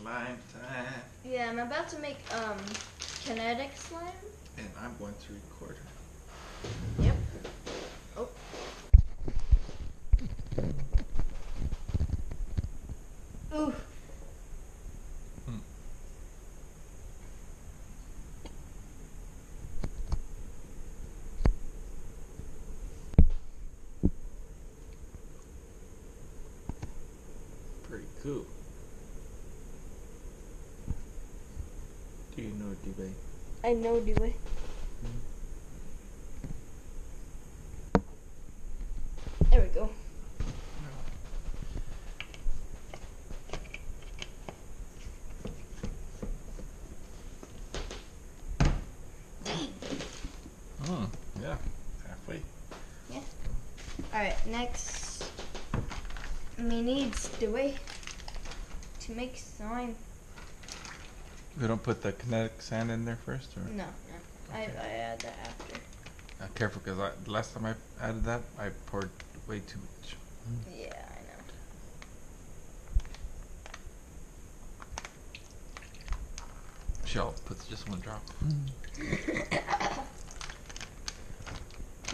slime time. Yeah, I'm about to make kinetic slime. And I'm going to record. Yep. Oh. Ooh. Pretty cool. Do you know Dubay? I know, do I? There we go. Yeah, halfway. Yeah. Alright, next we need Dewey to make slime. We don't put the kinetic sand in there first, or? No. Okay. I add that after. Careful, because the last time I added that, I poured way too much. Yeah, I know. Shell puts just one drop.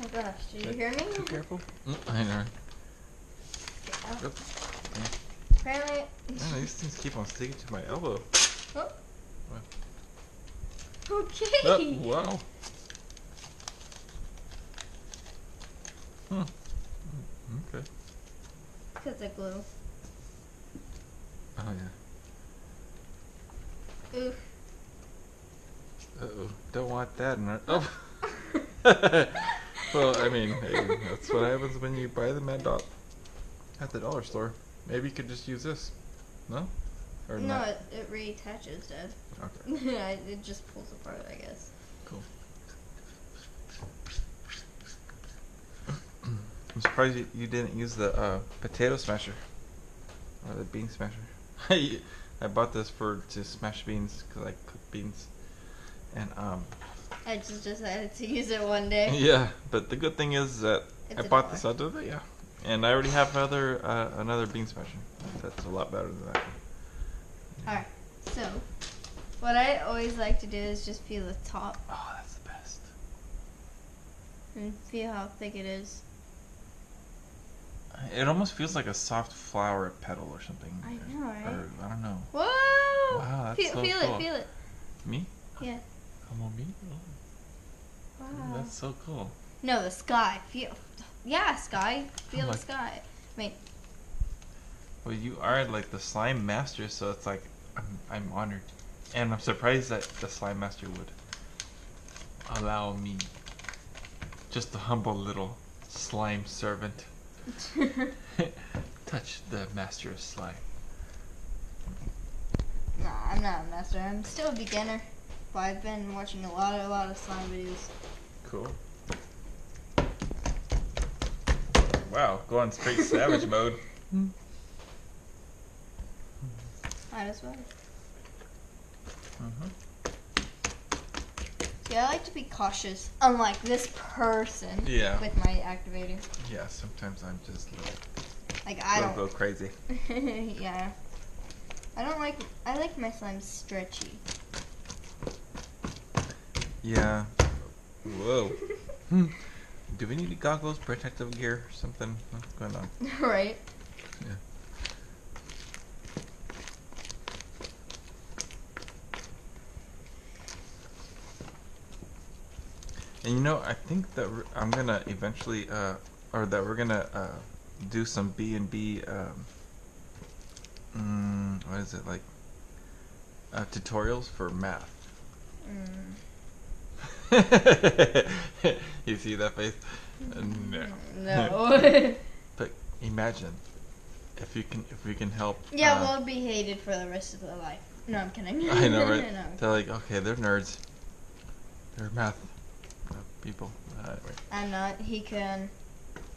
Oh gosh, did you hear me? Too careful. I know. Yeah. Yep. Apparently. Man, these things keep on sticking to my elbow. Oh. What? Okay. Oh, wow. Okay. Because of glue. Oh yeah. Oof. Uh-oh. Don't want that in our... Oh! Well, I mean, hey, that's what happens when you buy them at the dollar store. Maybe you could just use this. No? Or No, not? it reattaches, Dad. Okay. It just pulls apart, I guess. Cool. I'm surprised you didn't use the potato smasher. Or the bean smasher. I bought this to smash beans, because I cook beans. And I just decided to use it one day. yeah, but the good thing is that It's I bought this out of it, yeah. And I already have another bean smasher. That's a lot better than that. Alright, so what I always like to do is just feel the top Oh, that's the best. and feel how thick it is. It almost feels like a soft flower petal or something. I know, right? Or, I don't know. Whoa! Wow, that's feel, so feel cool. it, feel it. Me? Yeah. Come on, me? Oh. Wow. That's so cool. No, the sky. Feel. Yeah, sky. Feel Oh the sky. Wait. Well, you are like the slime master, so it's like I'm honored, and I'm surprised that the slime master would allow me, just a humble little slime servant, touch the master of slime. Nah, I'm not a master. I'm still a beginner. But I've been watching a lot of slime videos. Cool. Wow, going straight savage mode. Might as well. Mm-hmm. See, I like to be cautious, unlike this person. Yeah. With my activating. Yeah, sometimes I'm just Like I don't go crazy. yeah. I like my slime stretchy. Yeah. Whoa. Do we need goggles, protective gear, something? What's going on? Right. Yeah. And you know, I think that I'm gonna eventually, or that we're gonna do some B&B, what is it, like, tutorials for math. You see that face? No. No. But imagine if we can help. Yeah, we'll be hated for the rest of their life. No, I'm kidding. I know, right? No. They're like, okay, they're nerds. They're math people. Anyway. I'm not. He can.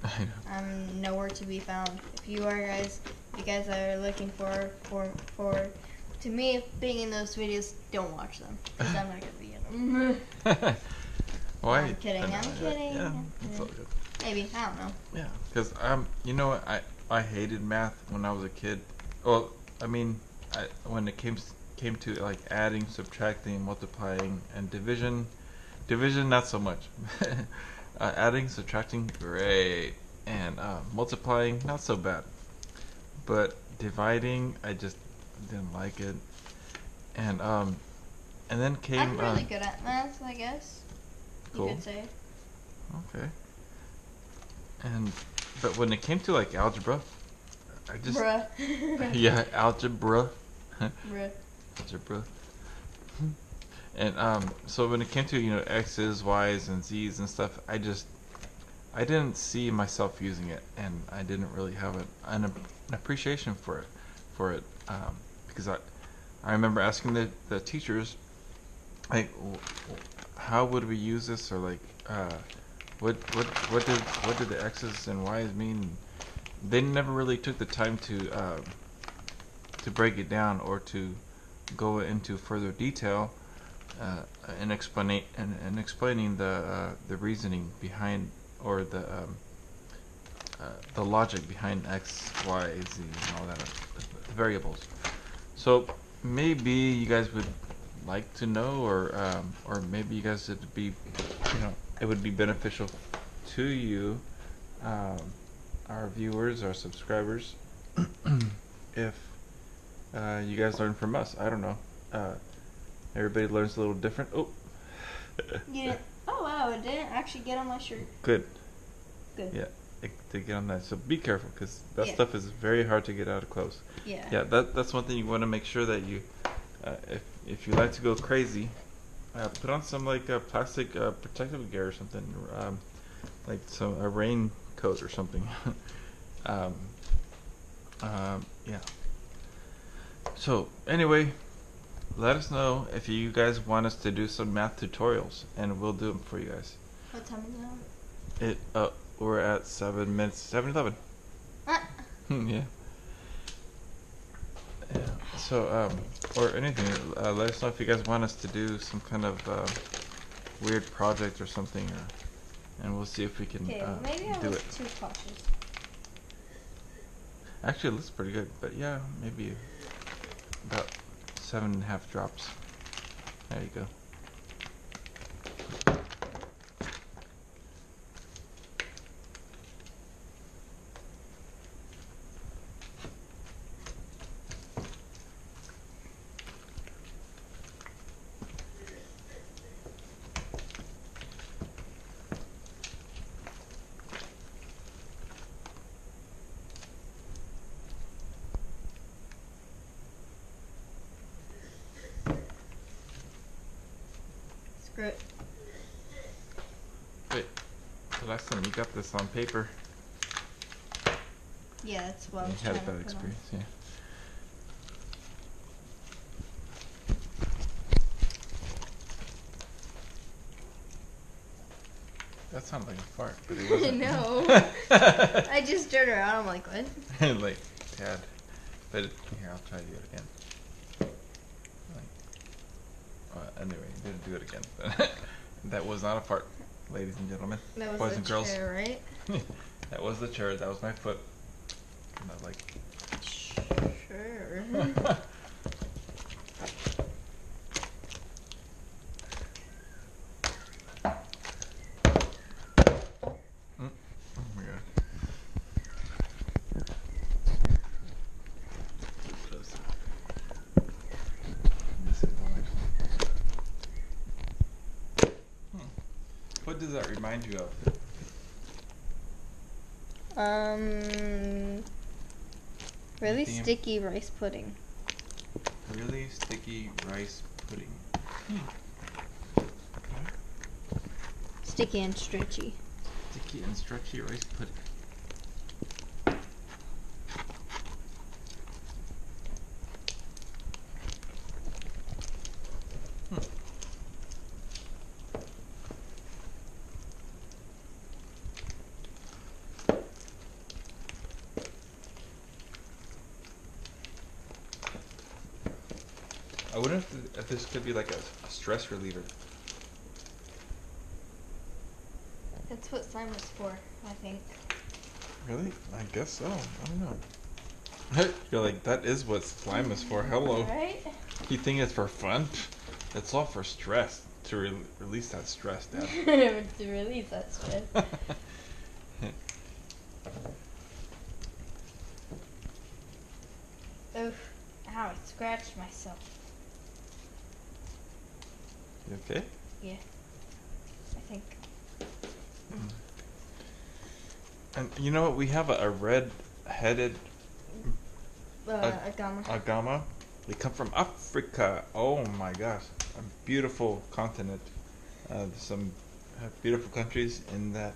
I know. I'm nowhere to be found. If you guys are looking for to me being in those videos, don't watch them because I'm not gonna be in them. Why? I'm kidding. I'm kidding. Yeah, it's all good. Maybe, I don't know. Yeah, because you know what? I hated math when I was a kid. Well, I mean, when it came to like adding, subtracting, multiplying, and division not so much. Adding, subtracting, great, and multiplying not so bad. But dividing, I just didn't like it, and then came. I'm really good at math, I guess. Cool. You could say. Okay. But when it came to like algebra, I just Bruh. yeah, algebra. Bruh. Algebra. And so when it came to x's, y's, and z's and stuff, I didn't see myself using it, and I didn't really have an appreciation for it, because I remember asking the teachers, like, how would we use this, or like, what did the x's and y's mean? They never really took the time to break it down or to go into further detail and explaining the reasoning behind, or the logic behind x, y, z, and all that, the variables. So maybe you guys would like to know, or maybe you guys would be, it would be beneficial to you, our viewers, our subscribers, if you guys learn from us. I don't know. Everybody learns a little different. Oh. Yeah. Oh wow! It didn't actually get on my shirt. Good. Good. Yeah, to get on that. So be careful, because that Yeah. stuff is very hard to get out of clothes. Yeah. Yeah, that's one thing you want to make sure that you, if you like to go crazy, put on some like plastic protective gear or something, like a raincoat or something. Yeah. So anyway, let us know if you guys want us to do some math tutorials, and we'll do them for you guys. What time is It we're at 7 minutes, 7:11. Ah. Yeah. Yeah. So or anything. Let us know if you guys want us to do some kind of weird project or something, and we'll see if we can Okay, maybe I do was it. too cautious. Actually, it looks pretty good, but yeah, maybe about 7.5 drops. There you go. Screw it. Wait, the last time you got this on paper, Yeah, that's what I you was had a trying to bad put experience. Yeah. That sounded like a fart, but it on. wasn't. No. I just turned around. I'm like, what? Like, Dad. But here, I'll try to do it again. Anyway, you didn't do it again. That was not a fart, ladies and gentlemen, That was boys the and girls. chair, right? That was the chair. That was my foot. Not like. Sure. Oh my god. Close. This is What does that remind you of? Really Anything- sticky rice pudding. Really sticky rice pudding. Sticky and stretchy. Sticky and stretchy rice pudding. I wonder if this could be like a stress reliever. That's what slime was for, I think. Really? I guess so. I don't know. You're like, that is what slime is for. Hello. Right? You think it's for fun? It's all for stress. To release that stress, Dad. To release that stress. Oof. Ow, I scratched myself. You okay? Yeah. I think. And you know what? We have a red-headed Agama. agama. They come from Africa. Oh my gosh. A beautiful continent. There's some beautiful countries in that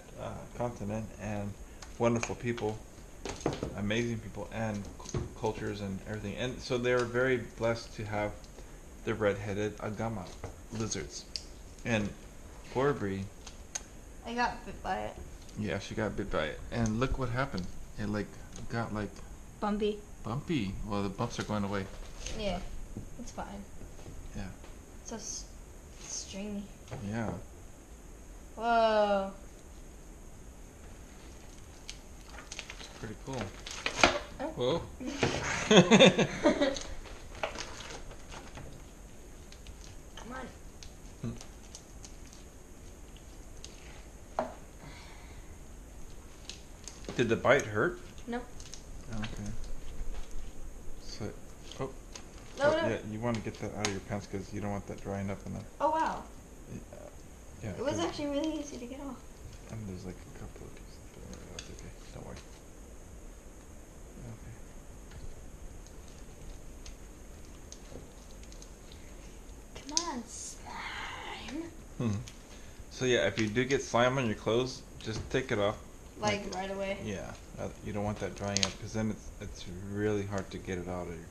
continent and wonderful people, amazing people, and cultures and everything. And so they're very blessed to have the red-headed agama lizards. And poor Bree, I got bit by it. yeah, she got bit by it. And look what happened. It like got like Bumpy. bumpy. Well, the bumps are going away. Yeah. It's fine. Yeah. It's so stringy. Yeah. Whoa. It's pretty cool. Oh. Whoa. Come on. Did the bite hurt? No. Okay. So, oh, No, no. yeah, you want to get that out of your pants because you don't want that drying up in there. Oh, wow. Yeah. It was actually really easy to get off. And there's like a couple of pieces, but that's okay. Don't worry. Okay. Come on, slime. So yeah, if you do get slime on your clothes, just take it off. Like right away. Yeah, you don't want that drying up because then it's really hard to get it out of your clothes.